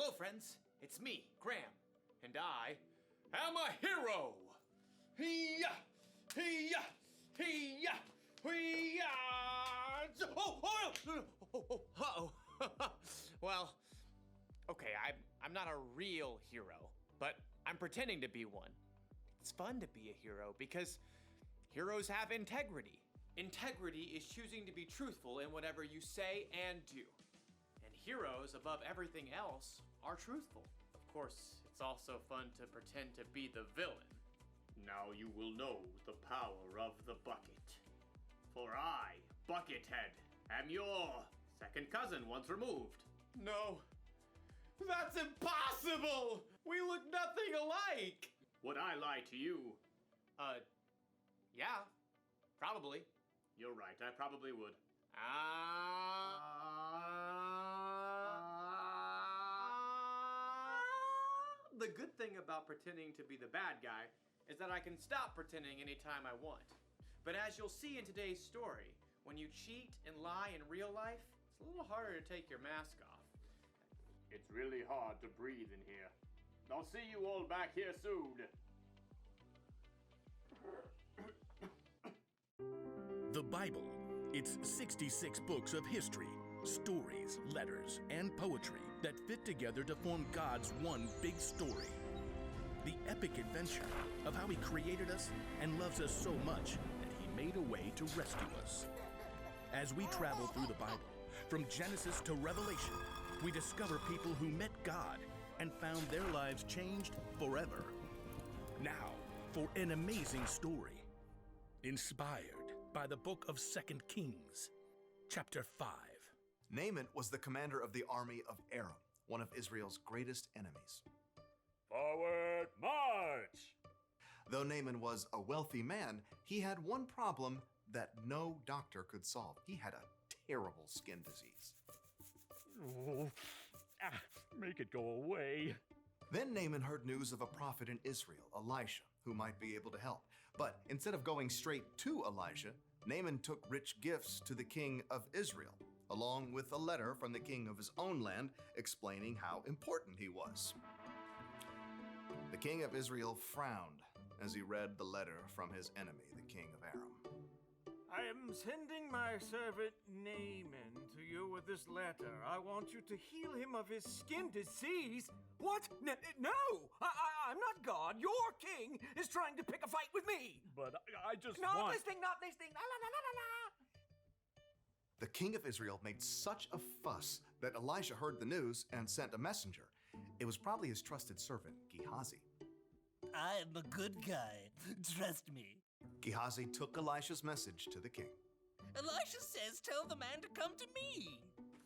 Hello, friends. It's me, Graham, and I am a hero. Hee-yah! Hee-yah! Hee-yah! Hee-yah! Uh-oh. Well, okay, I'm not a real hero, but I'm pretending to be one. It's fun to be a hero because heroes have integrity. Integrity is choosing to be truthful in whatever you say and do. And heroes, above everything else, are truthful. Of course, it's also fun to pretend to be the villain. Now you will know the power of the bucket. For I, Buckethead, am your second cousin once removed. No, that's impossible! We look nothing alike! Would I lie to you? Yeah, probably. You're right, I probably would. The good thing about pretending to be the bad guy is that I can stop pretending anytime I want. But as you'll see in today's story, when you cheat and lie in real life, it's a little harder to take your mask off. It's really hard to breathe in here. I'll see you all back here soon. The Bible. It's 66 books of history, stories, letters, and poetry that fit together to form God's one big story. The epic adventure of how He created us and loves us so much that He made a way to rescue us. As we travel through the Bible, from Genesis to Revelation, we discover people who met God and found their lives changed forever. Now, for an amazing story, inspired by the book of 2 Kings, chapter 5. Naaman was the commander of the army of Aram, one of Israel's greatest enemies. Forward march! Though Naaman was a wealthy man, he had one problem that no doctor could solve. He had a terrible skin disease. Make it go away. Then Naaman heard news of a prophet in Israel, Elisha, who might be able to help. But instead of going straight to Elisha, Naaman took rich gifts to the king of Israel, along with a letter from the king of his own land explaining how important he was. The king of Israel frowned as he read the letter from his enemy, the king of Aram. I am sending my servant Naaman to you with this letter. I want you to heal him of his skin disease. What? No! I'm not God. Your king is trying to pick a fight with me. But I just Not want... listening. La, la, la, la. The king of Israel made such a fuss that Elisha heard the news and sent a messenger. It was probably his trusted servant, Gehazi. I'm a good guy. Trust me. Gehazi took Elisha's message to the king. Elisha says tell the man to come to me.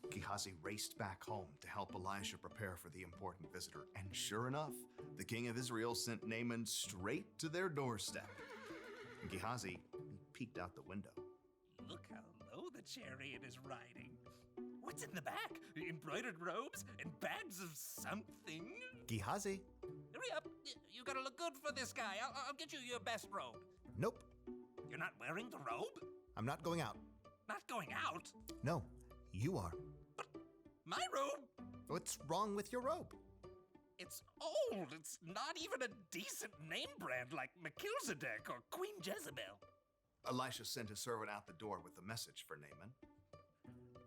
Gehazi raced back home to help Elisha prepare for the important visitor. And sure enough, the king of Israel sent Naaman straight to their doorstep. Gehazi peeked out the window. Look how low the chariot is riding. What's in the back? Embroidered robes and bags of something? Gehazi? Hurry up. You gotta look good for this guy. I'll get you your best robe. Nope. You're not wearing the robe? I'm not going out. Not going out? No, you are. My robe? What's wrong with your robe? It's old. It's not even a decent name brand like Melchizedek or Queen Jezebel. Elisha sent his servant out the door with a message for Naaman.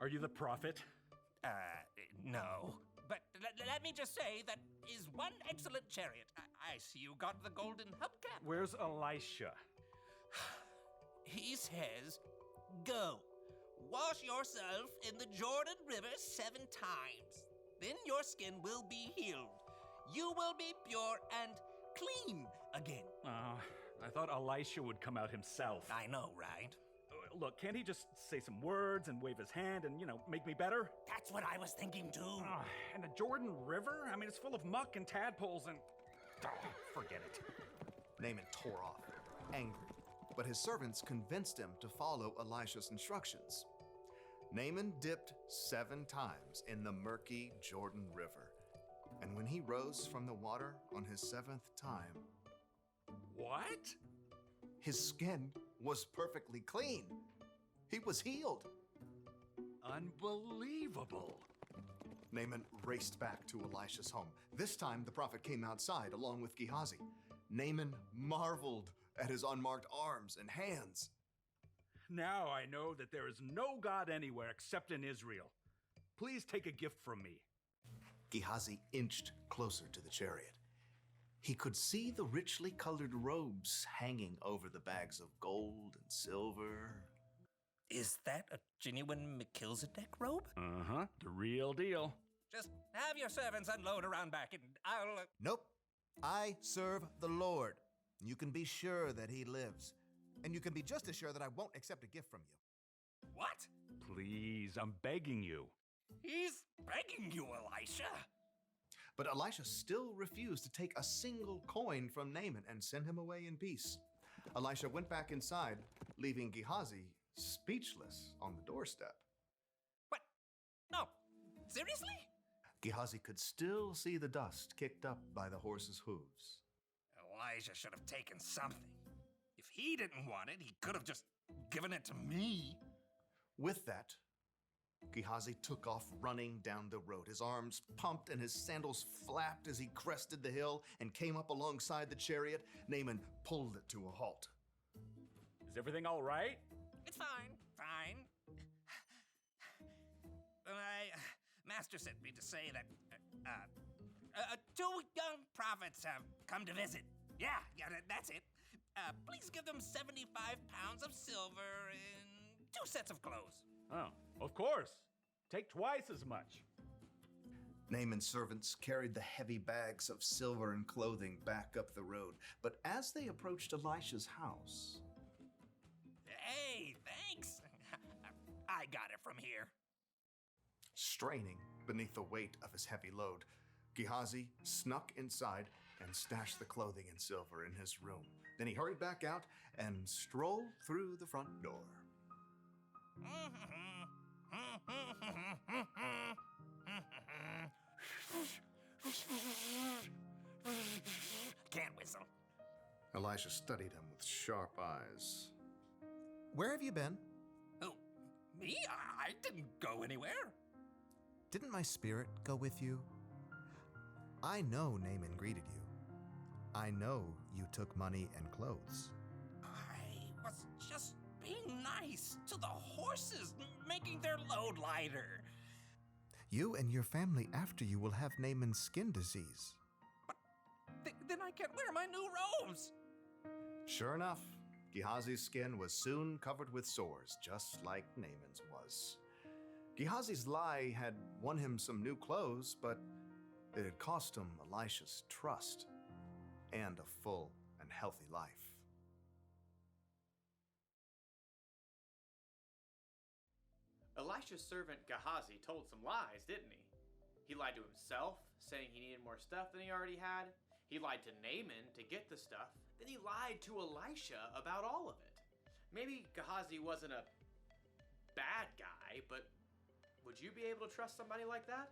Are you the prophet? No. But let me just say that is one excellent chariot. I see you got the golden hubcap. Where's Elisha? He says, go, wash yourself in the Jordan River 7 times. Then your skin will be healed. You will be pure and clean again. I thought Elisha would come out himself. I know, right? Look, can't he just say some words and wave his hand and, make me better? That's what I was thinking too. And the Jordan River? I mean, it's full of muck and tadpoles and... forget it. Naaman tore off, angry, but his servants convinced him to follow Elisha's instructions. Naaman dipped 7 times in the murky Jordan River, and when he rose from the water on his 7th time... What? His skin was perfectly clean. He was healed. Unbelievable. Naaman raced back to Elisha's home. This time, the prophet came outside along with Gehazi. Naaman marveled at his unmarked arms and hands. Now I know that there is no God anywhere except in Israel. Please take a gift from me. Gehazi inched closer to the chariot. He could see the richly colored robes hanging over the bags of gold and silver. Is that a genuine Melchizedek robe? Uh-huh, the real deal. Just have your servants unload around back and I'll... Nope. I serve the Lord. You can be sure that he lives. And you can be just as sure that I won't accept a gift from you. What? Please, I'm begging you. He's begging you, Elisha. But Elisha still refused to take a single coin from Naaman and send him away in peace. Elisha went back inside, leaving Gehazi speechless on the doorstep. What? No. Seriously? Gehazi could still see the dust kicked up by the horse's hooves. Elijah should have taken something. If he didn't want it, he could have just given it to me. With that, Gehazi took off running down the road. His arms pumped and his sandals flapped as he crested the hill and came up alongside the chariot. Naaman pulled it to a halt. Is everything all right? It's fine. Fine. My master sent me to say that two young prophets have come to visit. Yeah, that's it. Please give them 75 pounds of silver and 2 sets of clothes. Oh, of course. Take twice as much. Naaman's servants carried the heavy bags of silver and clothing back up the road. But as they approached Elisha's house... Hey, thanks. I got it from here. Straining beneath the weight of his heavy load, Gehazi snuck inside and stashed the clothing and silver in his room. Then he hurried back out and strolled through the front door. Can't whistle. Elisha studied him with sharp eyes. Where have you been? Oh, me? I didn't go anywhere. Didn't my spirit go with you? I know Naaman greeted you. I know you took money and clothes. I was just being nice to the horses, making their load lighter. You and your family after you will have Naaman's skin disease. Then I can't wear my new robes. Sure enough, Gehazi's skin was soon covered with sores, just like Naaman's was. Gehazi's lie had won him some new clothes, but it had cost him Elisha's trust and a full and healthy life. Elisha's servant Gehazi told some lies, didn't he? He lied to himself, saying he needed more stuff than he already had. He lied to Naaman to get the stuff. Then he lied to Elisha about all of it. Maybe Gehazi wasn't a bad guy, but would you be able to trust somebody like that?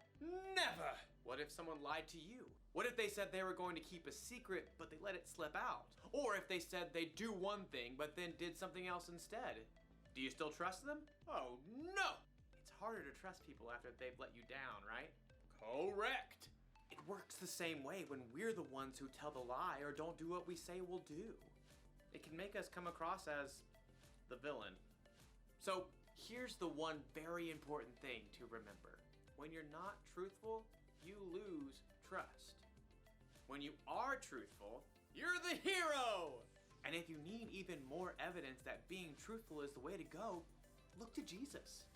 Never! What if someone lied to you? What if they said they were going to keep a secret, but they let it slip out? Or if they said they'd do one thing, but then did something else instead? Do you still trust them? Oh no! It's harder to trust people after they've let you down, right? Correct! It works the same way when we're the ones who tell the lie or don't do what we say we'll do. It can make us come across as the villain. So here's the one very important thing to remember. When you're not truthful, you lose trust. When you are truthful, you're the hero! And if you need even more evidence that being truthful is the way to go, look to Jesus.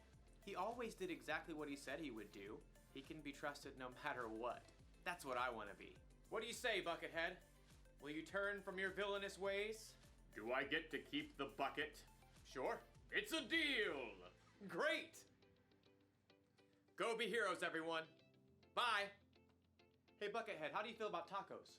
He always did exactly what he said he would do. He can be trusted no matter what. That's what I want to be. What do you say, Buckethead? Will you turn from your villainous ways? Do I get to keep the bucket? Sure. It's a deal! Great! Go be heroes, everyone. Bye. Hey, Buckethead, how do you feel about tacos?